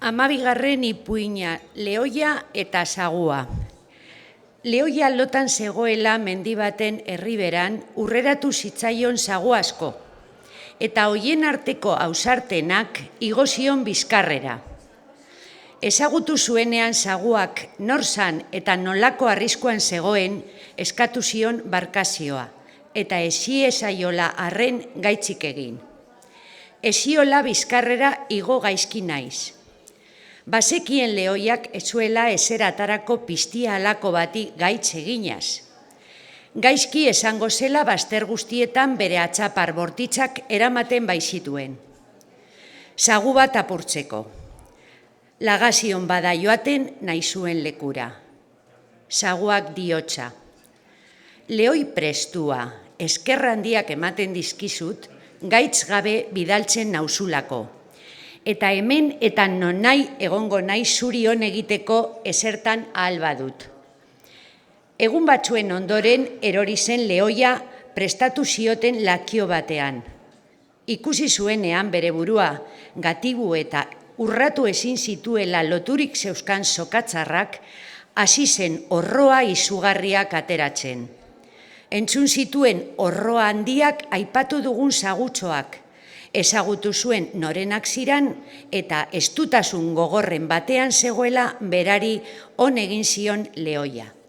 Hamabigarren ipuina, lehoia eta sagua. Lehoia lotan zegoela mendi baten herriberan urreratu zitzaion sagu asko, eta hoien arteko ausartenak igo zion bizkarrera. Ezagutu zuenean saguak nor zan eta nolako arriskuan zegoen eskatu zion barkazioa, eta eziezaiola arren gaitzik egin. Eziola bizkarrera igo gaizki naiz. Bazekien lehoiak ezuela ezer atarako piztia halako bati gaitz eginaz. Gaizki esango zela bazter guztietan bere atxapar bortitzak eramaten baizituen. Sagu bat apurtzeko. Lagazion bada joaten nahi zuen lekura. Saguak diotsa. Lehoi prestua, eskerra handiak ematen dizkizut, gaitz gabe bidaltzen nauzulako. Eta hemen eta non nahi egongo nahi zuri hon egiteko ezertan ahal badut. Egun batzuen ondoren erori zen lehoia prestatu zioten lakio batean. Ikusi zuenean bere burua, gatibu eta urratu ezin zituela loturik zeuzkan sokatzarrak, hasi zen orroa izugarriak ateratzen. Entzun zituen orroa handiak aipatu dugun sagutxoak, ezagutu zuen norenak ziran eta estutasun gogorren batean zegoela berari on egin zion lehoia.